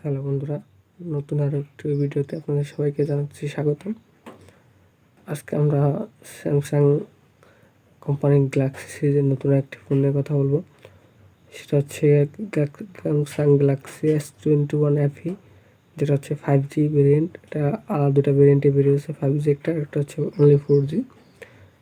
Hello বন্ধুরা, নতুন আরও একটি ভিডিওতে আপনাদের সবাইকে জানাচ্ছি স্বাগতম। আজকে আমরা স্যামসাং কোম্পানির গ্যালাক্সি সিরিজের নতুন একটি ফোন নিয়ে কথা বলবো। সেটা হচ্ছে স্যামসাং গ্যালাক্সি S21 FE, যেটা হচ্ছে 5G ভেরিয়েন্ট। এটা আলাদা দুটা ভেরিয়েন্টে বেরিয়েছে, 5G একটা হচ্ছে অনলি 4G।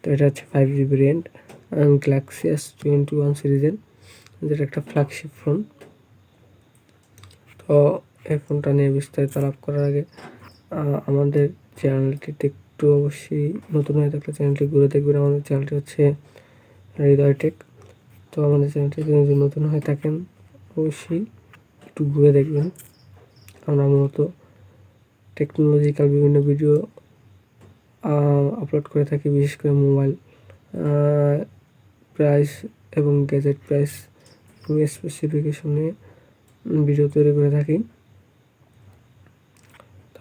তো এটা হচ্ছে 5G ভেরিয়েন্ট গ্যালাক্সি S21 সিরিজের, যেটা একটা ফ্ল্যাগশিপ ফোন। তো এই ফোনটা নিয়ে বিস্তারিত আলাপ করার আগে আমাদের চ্যানেলটিতে একটু অবশ্যই নতুন হয়ে থাকলে চ্যানেলটি ঘুরে দেখবেন। আমাদের চ্যানেলটি হচ্ছে হৃদয় টেক। তো আমাদের চ্যানেলটি যদি নতুন হয়ে থাকেন অবশ্যই একটু ঘুরে দেখবেন। আমরা মূলত টেকনোলজিক্যাল বিভিন্ন ভিডিও আপলোড করে থাকি, বিশেষ করে মোবাইল প্রাইস এবং গ্যাজেট প্রাইস এবং স্পেসিফিকেশন নিয়ে ভিডিও তৈরি করে থাকি।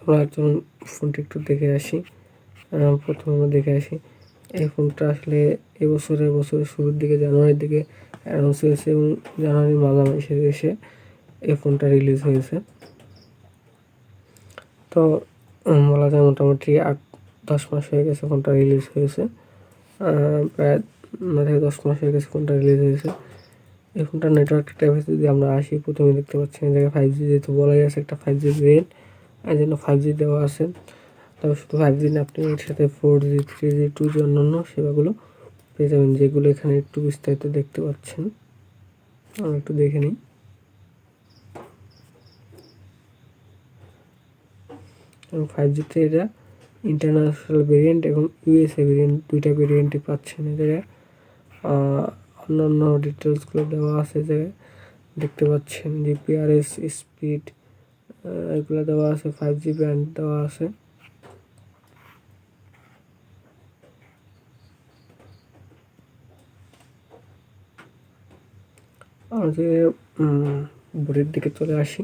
আমরা একজন ফোনটি একটু দেখে আসি। প্রথমে আমরা দেখে আসি এই ফোনটা আসলে বছরের শুরুর দিকে, জানুয়ারির দিকে অ্যানাউন্স হয়েছে এবং জানুয়ারির মাঝামাঝি এসে এই ফোনটা রিলিজ হয়েছে। তো বলা যায় মোটামুটি 8-10 মাস হয়ে গেছে ফোনটা রিলিজ হয়েছে। প্রায় 9-10 মাস হয়ে গেছে ফোনটা রিলিজ হয়েছে। এই ফোনটার নেটওয়ার্ক টাইপে যদি আমরা আসি, প্রথমে দেখতে পাচ্ছি এই জায়গায় 5G, যেহেতু বলাই আছে একটা 5G ভেরিয়েন্ট, এই জন্য 5G দেওয়া আছে। তবে শুধু 5G না, আপনি এর সাথে 4G, 3G, 2G অন্যান্য সেবাগুলো পেয়ে যাবেন, যেগুলো এখানে একটু বিস্তারিত দেখতে পাচ্ছেন। আমরা একটু দেখে নিই। এবং 5Gতে এটা ইন্টারন্যাশনাল ভেরিয়েন্ট এবং USA ভেরিয়েন্ট, দুইটা ভেরিয়েন্টই পাচ্ছেন। এই জায়গায় অন্যান্য ডিটেলসগুলো দেওয়া আছে, জায়গায় দেখতে পাচ্ছেন GPRS স্পিড এগুলো দেওয়া আছে, 5G ব্যান্ড দেওয়া আছে। আমাদের বডির দিকে চলে আসি।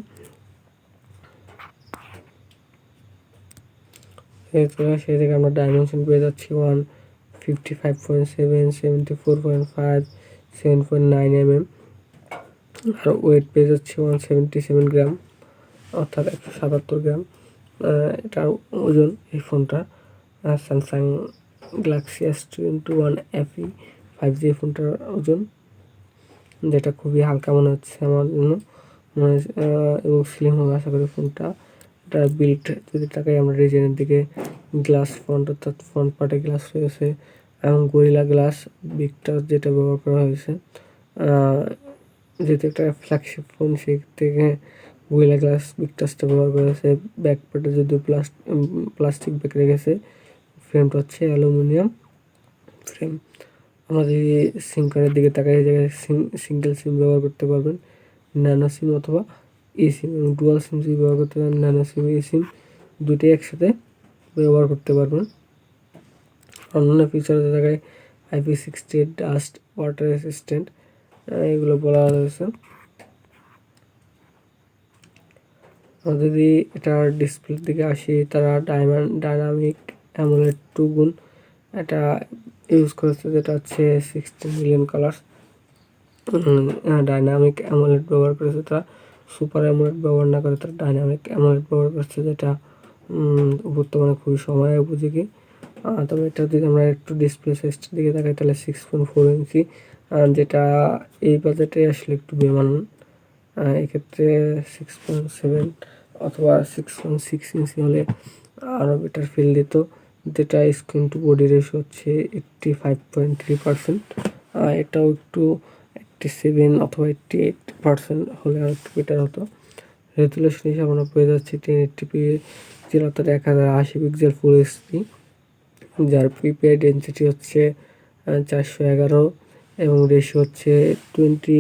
সেই থেকে আমরা ডাইমেনশন পেয়ে যাচ্ছি 155.7, 74.5, 7.9 mm, আর ওয়েট পেয়ে যাচ্ছি 177 গ্রাম, অর্থাৎ 177 গ্রাম এটার ওজন এই ফোনটা। Samsung Galaxy S21 FE 5G ফোনটার ওজন, যেটা খুবই হালকা মনে হচ্ছে আমার জন্য, এবং স্লিম হবে আশা করি ফোনটা। এটা বিল্ড যদি তাকাই আমরা ডিজাইনের দিকে, গ্লাস ফ্রন্ট, অর্থাৎ ফ্রন্ট পার্টে গ্লাস রয়েছে এবং গরিলা গ্লাস বিগটাস যেটা ব্যবহার করা হয়েছে। যেহেতু একটা ফ্ল্যাগশিপ ফোন, সেই থেকে গরিলা গ্লাস বিগটাসটা ব্যবহার করেছে। ব্যাক পার্টে যদিও প্লাস্টিক ব্যাক রেখেছে, ফ্রেমটা হচ্ছে অ্যালুমিনিয়াম ফ্রেম। আমরা যদি সিম কার্ডের দিকে তাকাই, এই জায়গায় সিঙ্গেল সিম ব্যবহার করতে পারবেন, ন্যানো সিম অথবা ই সিম, এবং ডুয়াল সিম যদি ব্যবহার করতে পারেন, ন্যানো সিম, ই সিম দুটোই একসাথে ব্যবহার করতে পারবেন। অন্যান্য ফিচারের জায়গায় IP68 ডাস্ট, ওয়াটার রেসিস্ট্যান্ট এগুলো বলা হয়েছে। যদি এটার ডিসপ্লের দিকে আসি, তারা ডাইনামিক অ্যামোলেড 2 গুণ এটা ইউজ করেছে, যেটা হচ্ছে 16 মিলিয়ন কালার ডাইনামিক অ্যামোলেড ব্যবহার করেছে। তারা সুপার অ্যামোলেড ব্যবহার না করে তারা ডাইনামিক অ্যামোলেড ব্যবহার করছে, যেটা বর্তমানে খুবই সময় উপযোগী। তবে এটা যদি আমরা একটু ডিসপ্লে সাইজটার দিকে তাকাই, তাহলে 6.4 ইঞ্চি, যেটা এই বাজেটে আসলে একটু বেমানান। এক্ষেত্রে 6.7 অথবা 6.6 ইঞ্চি হলে আরও বেটার ফিল দিত, যেটা স্ক্রিন টু বডি রেশিও হচ্ছে 85.3%। এটাও একটু 87 অথবা 88% হলে আর একটু বেটার হতো। রেজুলেশন হিসাবে আমরা পেয়ে যাচ্ছি 1080p, যেটা অর্থাৎ 1080 পিক্সেল ফুল এইচডি, যার পিপিআই ডেনসিটি হচ্ছে 411 এবং রেশিও হচ্ছে 20:9,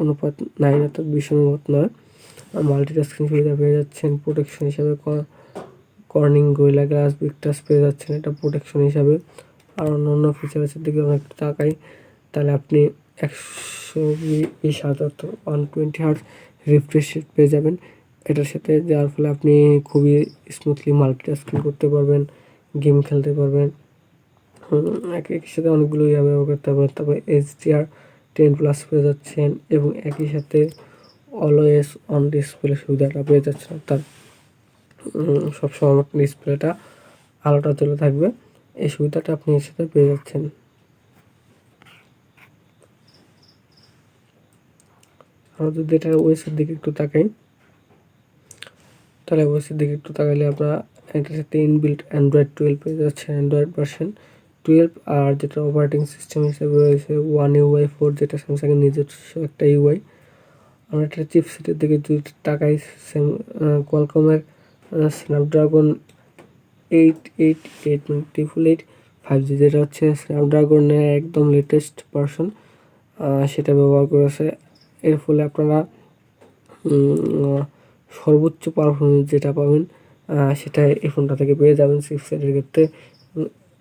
অর্থাৎ 20:9। মাল্টিটাস্কিং সুবিধা পেয়ে যাচ্ছেন। প্রোটেকশন হিসাবে কর্নিং গরিলা গ্লাস বিগটাস পেয়ে যাচ্ছেন, এটা প্রোটেকশন হিসাবে। আর অন্যান্য ফিচার্সের দিকে আমরা একটু তাকাই, তাহলে আপনি 120 হার্জ অর্থাৎ 120 হার্জ রিফ্রেশ রেট পেয়ে যাবেন এটার সাথে, যার ফলে আপনি খুবই স্মুথলি মাল্টিটাস্কিং করতে পারবেন, গেম খেলতে পারবেন, একই সাথে অনেকগুলো ব্যবহার করতে পারবেন। তারপরে HDR10+ পেয়ে যাচ্ছেন এবং একই সাথে অলওয়েজ অন ডিসপ্লে সুবিধাটা পেয়ে যাচ্ছেন, অর্থাৎ সবসময় আমার ডিসপ্লেটা আলোটা জ্বলে থাকবে, এই সুবিধাটা আপনি এর সাথে পেয়ে যাচ্ছেন। আমরা যদি এটার ওএসের দিকে একটু তাকাই, তাহলে ওএসের দিকে একটু তাকাইলে আপনারা এটার সাথে ইনবিল্ট অ্যান্ড্রয়েড 12 পেয়ে যাচ্ছেন, অ্যান্ড্রয়েড ভার্সন 12। আর যেটা অপারেটিং সিস্টেম হিসেবে রয়েছে ওয়ান ইউআই 4, যেটা স্যামসাংয়ের নিজস্ব একটা ইউআই। আমরা একটা চিপসেটের দিকে যদি তাকাই, কোয়ালকমের স্ন্যাপড্রাগন 888 মানে 888 5G, যেটা হচ্ছে স্ন্যাপড্রাগনের একদম লেটেস্ট ভার্সন, সেটা ব্যবহার করেছে। এর ফলে আপনারা সর্বোচ্চ পারফরমেন্স যেটা পাবেন সেটা এই ফোনটা থেকে পেয়ে যাবেন চিপসেটের ক্ষেত্রে।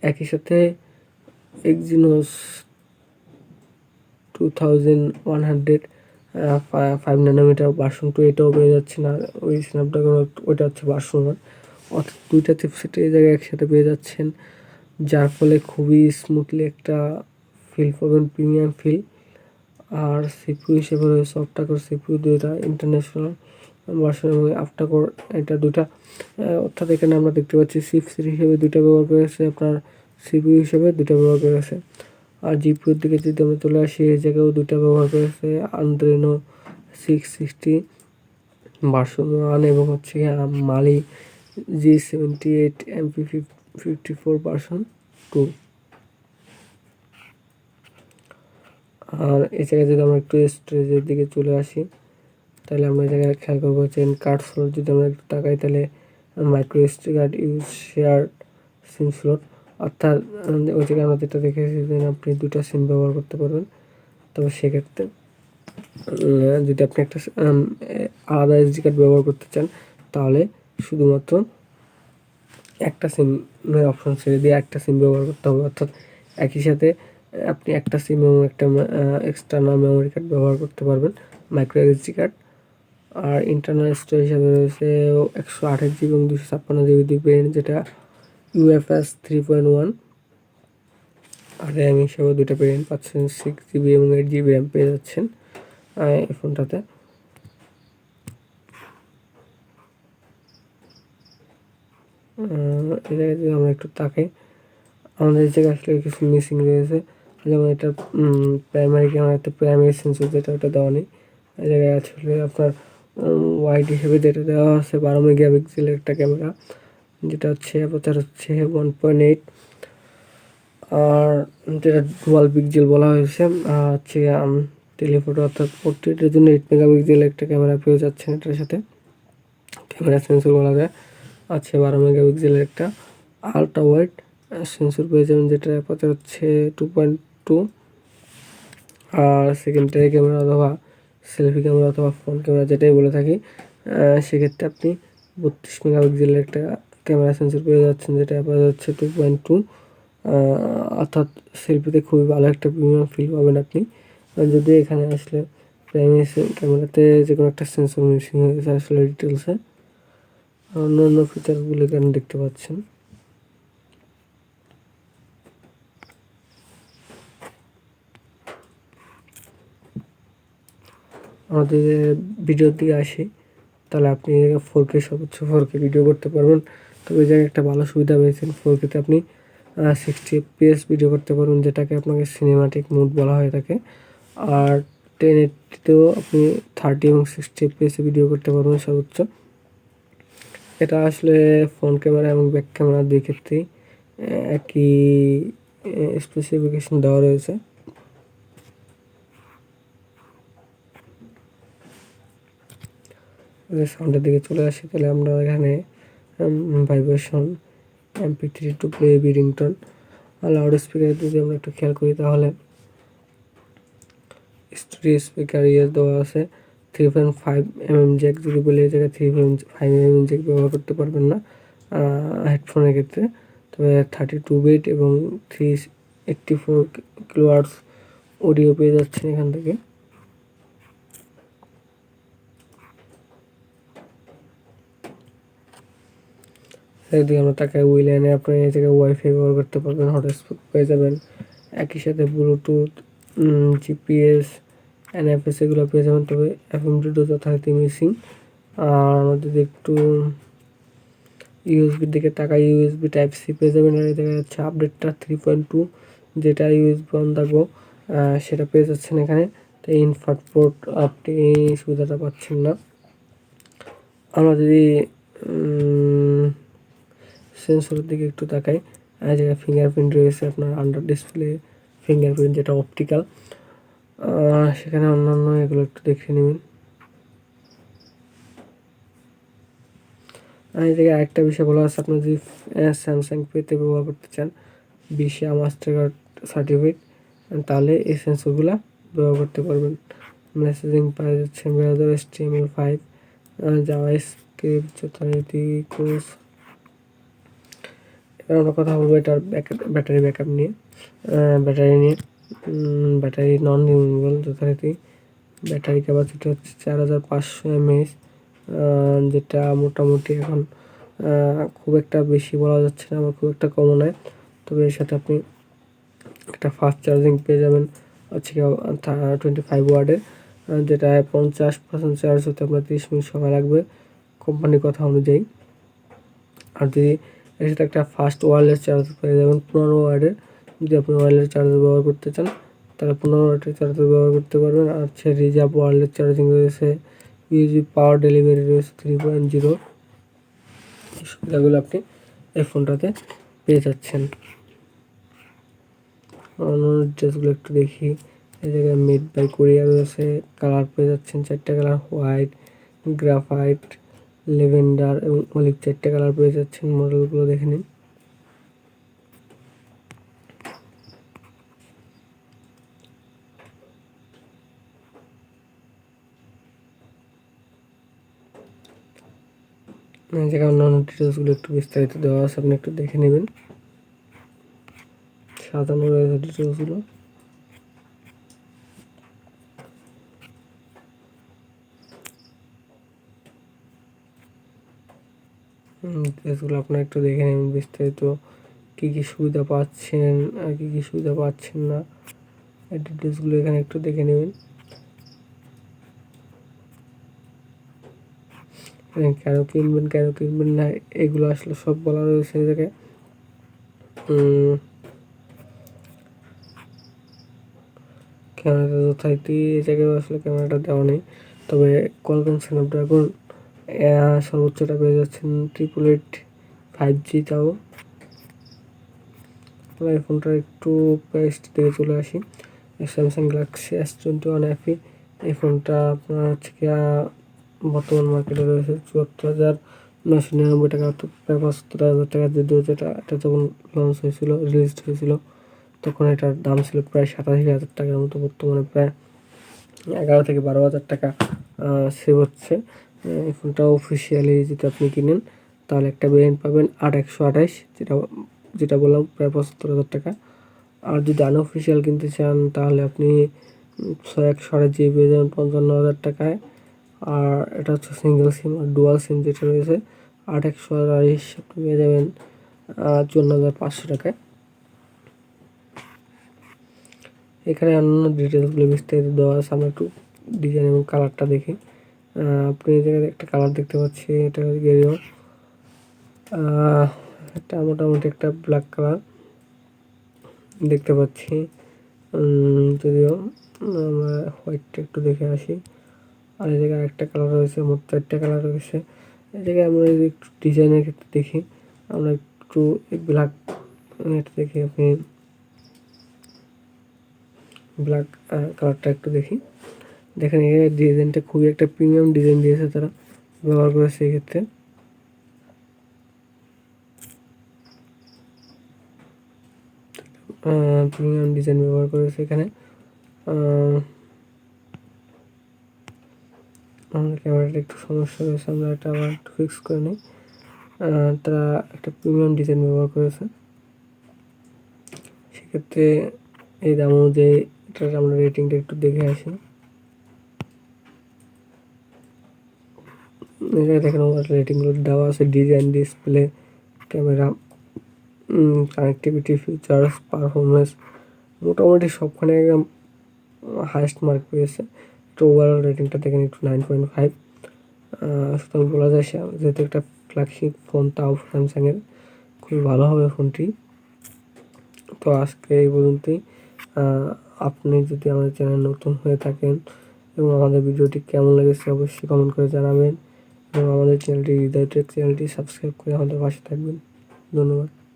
একই সাথে এক্সিনোস 2100 5 ন্যানোমিটার ভার্সন 2 এটাও পেয়ে যাচ্ছে না, ওই স্ন্যাপড্রাগন ওইটা হচ্ছে ভার্সন 1, অর্থাৎ দুইটা চিপসেট এই জায়গায় একসাথে পেয়ে যাচ্ছেন, যার ফলে খুবই স্মুথলি একটা ফিল পাবেন, প্রিমিয়াম ফিল। আর সিপিইউ হিসেবে রয়েছে অক্টাকোর সিপিইউ, দুইটা ইন্টারন্যাশনাল ভার্সন এবং আফটাকোর, এটা দুটা, অর্থাৎ এখানে আমরা দেখতে পাচ্ছি চিপসেট হিসেবে দুইটা ব্যবহার করেছে, আপনার সিপিইউ হিসেবে দুইটা ব্যবহার করেছে। আর জিপিইউর দিকে যদি আমরা চলে আসি, এই জায়গায়ও দুইটা ব্যবহার করেছে, আন্দ্রেনো 660 ভার্সন 1 এবং হচ্ছে মালি G78 MP54 ভার্সন 2। আর এই জায়গায় যদি আমরা একটু স্টোরেজের দিকে চলে আসি, তাহলে আমরা এই জায়গায় খেয়াল করবো চেন কার্ড স্লট যদি আমরা একটু তাকাই, তাহলে micro SD card use share সিম স্লট, অর্থাৎ ওই জায়গায় আমরা যেটা দেখেছি যে আপনি দুটা সিম ব্যবহার করতে পারবেন। তবে সেক্ষেত্রে যদি আপনি একটা আলাদা এসডি কার্ড ব্যবহার করতে চান, তাহলে শুধুমাত্র একটা সিমের অপশন ছেড়ে দিয়ে একটা সিম ব্যবহার করতে হবে, অর্থাৎ একই সাথে আপনি একটা সিম এবং একটা এক্সটার্নাল মেমোরি কার্ড ব্যবহার করতে পারবেন, মাইক্রো এসডি কার্ড। আর ইন্টারনাল স্টোরেজ হিসাবে রয়েছে 128 জিবি এবং 256 জিবি ভেরিয়েন্ট, যেটা UFS 3.1। আর র্যাম হিসাবে দুটো ভেরিয়েন্ট পাচ্ছেন, 6 জিবি এবং 8 জিবি র্যাম পেয়ে যাচ্ছেন এই ফোনটাতে। এই জায়গায় যদি আমরা একটু তাকাই, আমাদের এই জায়গায় আসলে কিছু মিসিং রয়েছে, যেমন এটা প্রাইমারি ক্যামেরাতে প্রাইমারি সেন্সর যেটা ওটা দেওয়া নেই। এই জায়গায় আসলে আপনার ওয়াইড হিসেবে যেটা দেওয়া আছে 12 মেগাপিক্সেলের একটা ক্যামেরা, যেটা হচ্ছে অ্যাপারচার হচ্ছে 1.8, আর যেটা ডুয়াল পিক্সেল বলা হয়েছে হচ্ছে টেলিফোটো, অর্থাৎ পোর্ট্রেটের জন্য 8 মেগাপিক্সেলের একটা ক্যামেরা পেয়ে যাচ্ছেন এটার সাথে, ক্যামেরা সেন্সর বলা যায়। আছে 12 মেগাপিক্সেলের একটা আলট্রা ওয়াইড সেন্সর পেয়ে যাবেন, যেটা অ্যাপারচার হচ্ছে 2.2। আর সেকেন্ডারি ক্যামেরা অথবা সেলফি ক্যামেরা অথবা ফ্রন্ট ক্যামেরা যেটাই বলে থাকি, সেক্ষেত্রে আপনি 32 মেগাপিক্সেলের একটা ক্যামেরা সেন্সর পেয়ে যাচ্ছেন, যেটা অ্যাপারচার হচ্ছে 2.2। অর্থাৎ সেলফিতে খুবই ভালো একটা প্রিমিয়াম ফিল পাবেন আপনি। যদি এখানে আসলে প্রাইমারি ক্যামেরাতে যে কোনো একটা সেন্সর মিসিং হয়ে গেছে আসলে ডিটেলসে, অন্য অন্য ফিচারগুলো এখানে দেখতে পাচ্ছেন। আমাদের ভিডিওর দিকে আসি, তাহলে আপনি 4K সর্বোচ্চ 4K ভিডিও করতে পারবেন। তবে এই জায়গায় একটা ভালো সুবিধা পেয়েছেন, 4Kতে আপনি 60 FPS ভিডিও করতে পারবেন, যেটাকে আপনাকে সিনেমাটিক মোড বলা হয়ে থাকে। আর 1080তেও আপনি 30 এবং 60 FPS ভিডিও করতে পারবেন সর্বোচ্চ। এটা আসলে ফ্রন্ট ক্যামেরা এবং ব্যাক ক্যামেরা দুই ক্ষেত্রেই একই স্পেসিফিকেশন দেওয়া রয়েছে। সাউন্ডের দিকে চলে আসি, তাহলে আমরা এখানে vibration, MP3 to play, ringtone, আর লাউড স্পিকার যদি আমরা একটু খেয়াল করি, তাহলে স্টুডিও স্পিকার ইয়ে দেওয়া আছে। 3.5mm জ্যাক যদি বলি, এই জায়গায় 3.5mm জ্যাক ব্যবহার করতে পারবেন না হেডফোনের ক্ষেত্রে। তবে 32 বিট এবং 384 কিলোহার্টজ অডিও পেয়ে যাচ্ছেন এখান থেকে। যদি আমরা তাকে উইল্যানে আপনার এই জায়গায় ওয়াইফাই ব্যবহার করতে পারবেন, হটস্পট পেয়ে যাবেন, একই সাথে ব্লুটুথ, GPS, এনএফএস এগুলো পেয়ে যাবেন, তবে এফএমডি যথারীতি মিসিং। আর আমাদের যদি একটু ইউএসবির দিকে তাকাই, ইউএসবি টাইপ সি পেয়ে যাবেন। আর দেখা যাচ্ছে আপডেটটা 3.2, যেটা ইউএসবি অন থাকবো সেটা পেয়ে যাচ্ছেন এখানে। তো ইনভার্ট পোর্ট আপনি এই সুবিধাটা পাচ্ছেন না। আমরা যদি সেন্সরের দিকে একটু তাকাই, জায়গায় ফিঙ্গারপ্রিন্ট রয়েছে আপনার আন্ডার ডিসপ্লে ফিঙ্গারপ্রিন্ট, যেটা অপটিক্যাল। সেখানে অন্যান্য এগুলো একটু দেখে নেবেন। এই জায়গায় আরেকটা বিষয় বলা আছে, আপনার যদি স্যামসাং পেতে ব্যবহার করতে চান ভিসা মাস্টার কার্ড সার্টিফিকেট, তাহলে এই সেন্সরগুলো ব্যবহার করতে পারবেন। মেসেজিং পাওয়া যাচ্ছে ব্রাউজার HTML5, জাভাস্ক্রিপ্ট যথারীতি কোর্স। এবার আমরা কথা বলবো এটার ব্যাটারি ব্যাকআপ নিয়ে। ব্যাটারি নন রিমুভেবল যথারীতি। ব্যাটারি ক্যাপাসিটি হচ্ছে 4500 mAh, যেটা মোটামুটি এখন খুব একটা বেশি বলা যাচ্ছে না, আবার খুব একটা কমও নয়। তবে এর সাথে আপনি একটা ফাস্ট চার্জিং পেয়ে যাবেন হচ্ছে 25 ওয়াটের, যেটা 50% চার্জ হতে আপনার 30 মিনিট সময় লাগবে কোম্পানির কথা অনুযায়ী। আর যদি এর সাথে একটা ফাস্ট ওয়্যারলেস চার্জার পেয়ে যাবেন 15 ওয়াটের। যদি আপনি ওয়্যারলেস চার্জার ব্যবহার করতে চান তাহলে 15 ওয়াটের চার্জার ব্যবহার করতে পারবেন। আর হচ্ছে রিজার্ভ ওয়্যারলেস চার্জিং রয়েছে, ইউএসবি পাওয়ার ডেলিভারি রয়েছে 3.0। এই সুবিধাগুলো আপনি এই ফোনটাতে পেয়ে যাচ্ছেন। অন্য ড্রেসগুলো একটু দেখি। এই জায়গায় মেড বাই কোরিয়া রয়েছে, কালার পেয়ে যাচ্ছেন 4টা কালার, হোয়াইট, গ্রাফাইট, লেভেন্ডার এবং অলিভ, 4টা কালার পেয়ে যাচ্ছেন। মডেলগুলো দেখে নিন। এই জায়গায় অন্যান্য ডিটেলসগুলো একটু বিস্তারিত দেওয়া আছে, আপনি একটু দেখে নেবেন। সাজানো রয়েছে ডিটেলসগুলো। ডিটেলসগুলো আপনারা একটু দেখে নেবেন বিস্তারিত, কী কী সুবিধা পাচ্ছেন আর কী কী সুবিধা পাচ্ছেন না, এই ডিটেলসগুলো এখানে একটু দেখে নেবেন। কেন কিনবেন কেন কিনবেন না এগুলো আসলে সব বলা রয়েছে এই জায়গায়। ক্যামেরাটা যথারীতি এই জায়গায় আসলে ক্যামেরাটা দেওয়া নেই, তবে কোয়ালকম স্ন্যাপড্রাগন সর্বোচ্চটা পেয়ে যাচ্ছেন 888 5G। তাও আমরা এই ফোনটার একটু প্রাইস দিকে চলে আসি। স্যামসাং গ্যালাক্সি S21 FE, এই ফোনটা আপনার হচ্ছে কি বর্তমান মার্কেটে রয়েছে 74,999 টাকা, তো প্রায় 75,000 টাকা। যদিও এটা যখন লঞ্চ হয়েছিল, রিলিজ হয়েছিল, তখন এটার দাম ছিল প্রায় 87,000 টাকার মতো। বর্তমানে প্রায় 11 থেকে 12,000 টাকা সেভ হচ্ছে। এই ফোনটা অফিসিয়ালি যদি আপনি কিনেন তাহলে একটা ভেরিয়েন্ট পাবেন 8128, যেটা বললাম প্রায় 75,000 টাকা। আর যদি আনঅফিসিয়াল কিনতে চান তাহলে আপনি 128GB পেয়ে যাবেন 55,000 টাকায়। আর এটা হচ্ছে সিঙ্গেল সিম। আর ডুয়াল সিম যেটা রয়েছে 8128 আপনি পেয়ে যাবেন 54,500 টাকায়। এখানে অন্যান্য ডিটেলসগুলো বিস্তারিত দেওয়া আছে, আমরা একটু ডিজাইন এবং কালারটা দেখি। আপনি এই জায়গায় একটা কালার দেখতে পাচ্ছি, এটা গেরিও, এটা মোটামুটি একটা ব্ল্যাক কালার দেখতে পাচ্ছি। যদিও আমরা হোয়াইটটা একটু দেখে আসি। আর এই জায়গায় একটা কালার রয়েছে, মোট 4টা কালার রয়েছে। এই জায়গায় আমরা যদি একটু ডিজাইনের ক্ষেত্রে দেখি, আমরা একটু ব্ল্যাক এটা দেখি, আপনি ব্ল্যাক কালারটা একটু দেখি। দেখেন এই ডিজাইনটা খুবই একটা প্রিমিয়াম ডিজাইন দিয়েছে তারা, ব্যবহার করেছে এক্ষেত্রে। প্রিমিয়াম ডিজাইন ব্যবহার করেছে এখানে। আমাদের ক্যামেরাটা একটু সমস্যা রয়েছে, আমরা এটা আবার একটু ফিক্স করে নিই। তারা একটা প্রিমিয়াম ডিজাইন ব্যবহার করেছে, সেক্ষেত্রে এই দাম অনুযায়ী এটার আমরা রেটিংটা একটু দেখে আসি। এখানে দেখেন আমার রেটিংগুলো দেওয়া আছে, design, display, camera, connectivity, features, performance, মোটামুটি সবখানে একদম হায়েস্ট মার্ক পেয়েছে। তো ওভারঅল রেটিংটা দেখেন একটু 9.5। সুতরাং বলা যায় যেহেতু একটা ফ্ল্যাগশিপ ফোন, তাও স্যামসাংয়ের, খুবই ভালো হবে ফোনটি। তো আজকে এই পর্যন্তই। আপনি যদি আমাদের চ্যানেল নতুন হয়ে থাকেন এবং আমাদের ভিডিওটি কেমন লেগেছে অবশ্যই কমেন্ট করে জানাবেন এবং আমাদের চ্যানেলটি হৃদয় টেক চ্যানেলটি সাবস্ক্রাইব করে আমাদের পাশে থাকবেন। ধন্যবাদ।